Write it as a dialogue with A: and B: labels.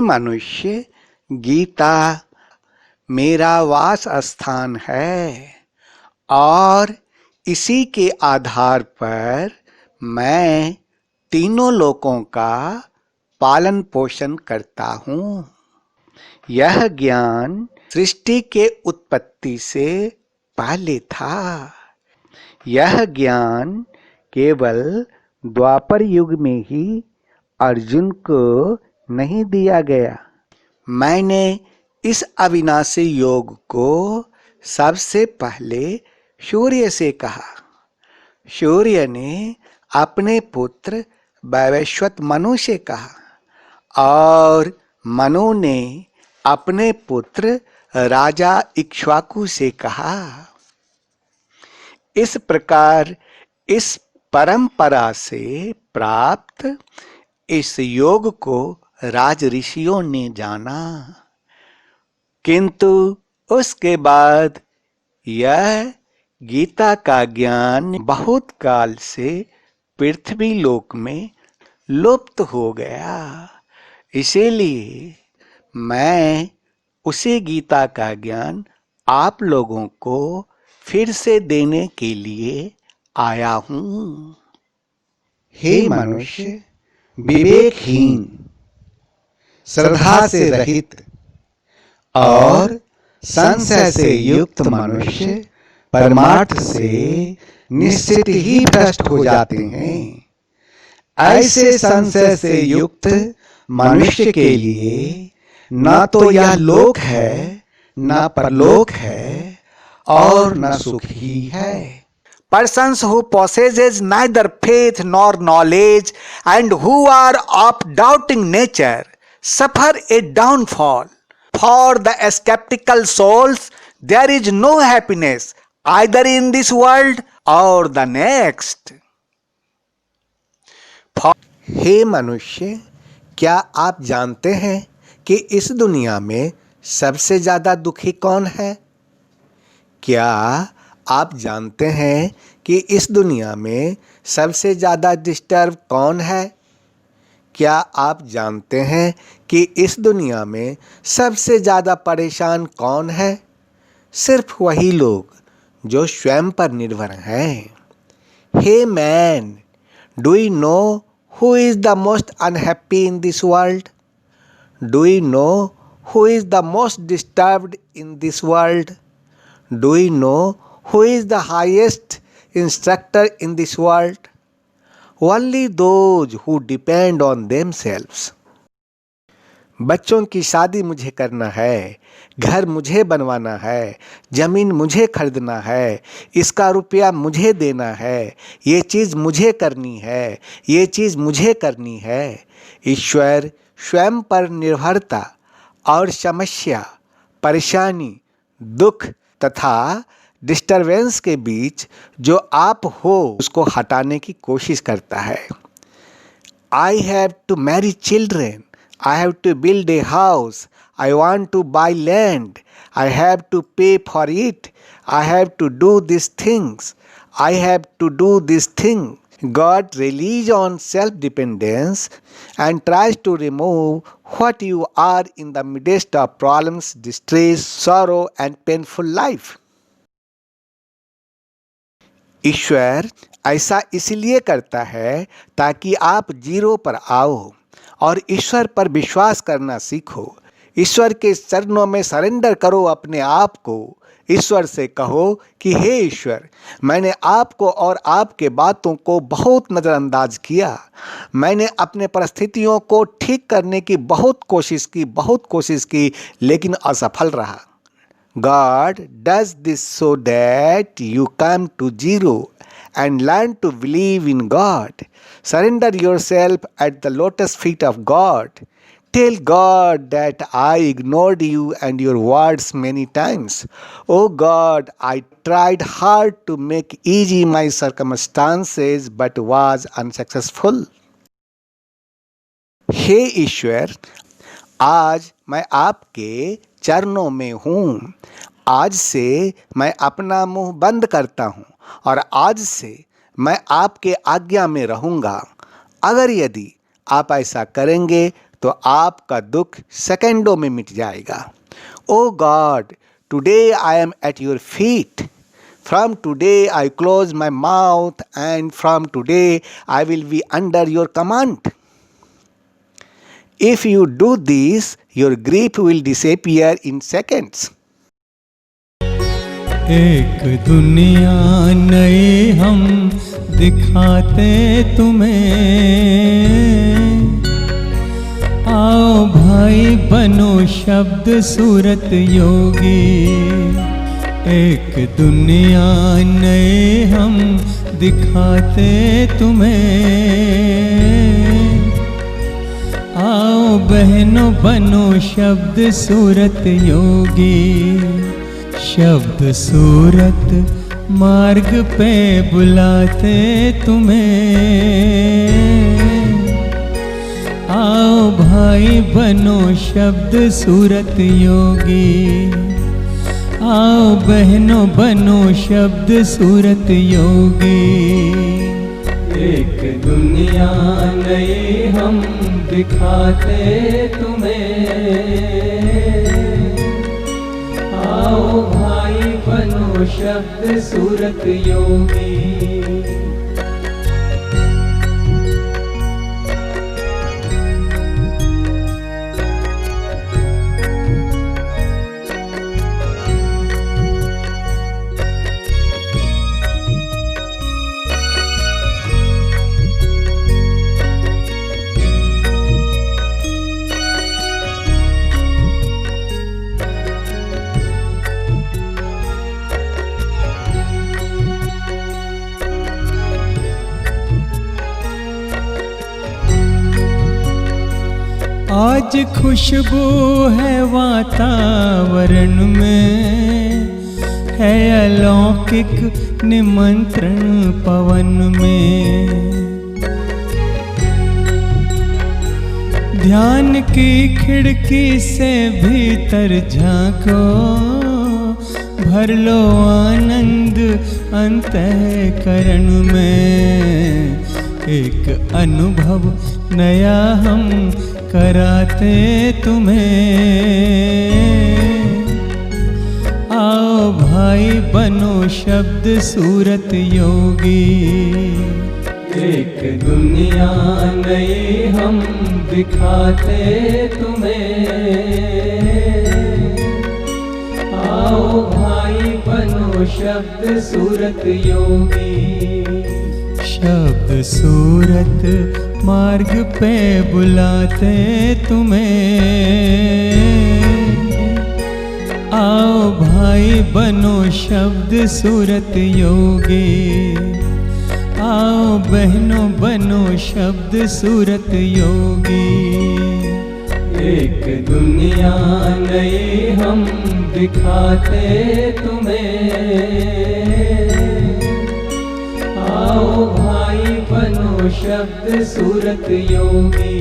A: मनुष्य, गीता मेरा वास स्थान है और इसी के आधार पर मैं तीनों लोकों का पालन पोषण करता हूँ। यह ज्ञान सृष्टि के उत्पत्ति से पहले था। यह ज्ञान केवल द्वापर युग में ही अर्जुन को नहीं दिया गया। मैंने इस अविनाशी योग को सबसे पहले सूर्य से कहा। सूर्य ने अपने पुत्र वैवस्वत मनु से कहा और मनु ने अपने पुत्र राजा इक्ष्वाकु से कहा। इस प्रकार इस परंपरा से प्राप्त इस योग को राज ऋषियों ने जाना, किंतु उसके बाद यह गीता का ज्ञान बहुत काल से पृथ्वी लोक में लुप्त हो गया। इसीलिए मैं उसी गीता का ज्ञान आप लोगों को फिर से देने के लिए आया हूँ।
B: हे मनुष्य, विवेकहीन, श्रद्धा से रहित और संशय से युक्त मनुष्य परमार्थ से निश्चित ही भ्रष्ट हो जाते हैं। ऐसे संशय से युक्त मनुष्य के लिए न तो यह लोक है, न परलोक है और न सुख ही है।
A: Persons who possesses neither faith nor knowledge and who are of doubting nature suffer a downfall. For the skeptical souls there is no happiness either in this world or the next.
B: हे मनुष्य, क्या आप जानते हैं कि इस दुनिया में सबसे ज्यादा दुखी कौन है? क्या आप जानते हैं कि इस दुनिया में सबसे ज़्यादा डिस्टर्ब कौन है? क्या आप जानते हैं कि इस दुनिया में सबसे ज़्यादा परेशान कौन है? सिर्फ वही लोग जो स्वयं पर निर्भर हैं। Hey man, do you know who is the most unhappy in this world? Do you know who is the most disturbed in this world? Do you know who is the highest instructor in this world? Only those who depend on themselves. बच्चों की शादी मुझे करना है, घर मुझे बनवाना है, जमीन मुझे खरीदना है, इसका रुपया मुझे देना है, ये चीज़ मुझे करनी है, ये चीज़ मुझे करनी है। ईश्वर स्वयं पर निर्भरता और समस्या, परेशानी, दुख तथा डिस्टरबेंस के बीच जो आप हो उसको हटाने की कोशिश करता है। I have to marry children, I have to build a house, I want to buy land, I have to pay for it, I have to do this things, I have to do this thing. God relies on self-dependence and tries to remove what you are in the midst of problems, distress, sorrow and painful life. ईश्वर ऐसा इसलिए करता है ताकि आप zero पर आओ और ईश्वर पर विश्वास करना सीखो। ईश्वर के चरणों में सरेंडर करो अपने आप को। ईश्वर से कहो कि हे ईश्वर, मैंने आपको और आपके बातों को बहुत नज़रअंदाज किया। मैंने अपने परिस्थितियों को ठीक करने की बहुत कोशिश की लेकिन असफल रहा। God does this so that you come to zero and learn to believe in God. Surrender yourself at the lotus feet of God. Tell God that I ignored you and your words many times. Oh God, I tried hard to make easy my circumstances but was unsuccessful. हे ईश्वर, आज मैं आपके चरणों में हूँ। आज से मैं अपना मुंह बंद करता हूँ और आज से मैं आपके आज्ञा में रहूँगा। अगर यदि आप ऐसा करेंगे तो आपका दुख सेकंडों में मिट जाएगा। Oh God, today I am at your feet. From today I close my mouth and from today I will be under your command. If you do this, your grief will disappear in seconds.
C: एक दुनिया नई हम दिखाते तुम्हें, आओ भाई बनो शब्द सूरत योगी। एक दुनिया नई हम दिखाते तुम्हें, आओ बहनों बनो शब्द सूरत योगी। शब्द सूरत मार्ग पे बुलाते तुम्हें, आओ भाई बनो शब्द सूरत योगी। आओ बहनों बनो शब्द सूरत योगी। एक दुनिया नई हम दिखाते तुम्हें, आओ भाई बनो शब्द सूरत योगी। आज खुशबू है वातावरण में, है अलौकिक निमंत्रण पवन में। ध्यान की खिड़की से भीतर झांको, भर लो आनंद अंतःकरण में। एक अनुभव नया हम कराते तुम्हें, आओ भाई बनो शब्द सूरत योगी। एक दुनिया नई हम दिखाते तुम्हें, आओ भाई बनो शब्द सूरत योगी। शब्द सूरत मार्ग पे बुलाते तुम्हें, आओ भाई बनो शब्द सूरत योगी। आओ बहनों बनो शब्द सूरत योगी। एक दुनिया नई हम दिखाते तुम्हें, आओ भाई बनो शब्द सूरत योगी।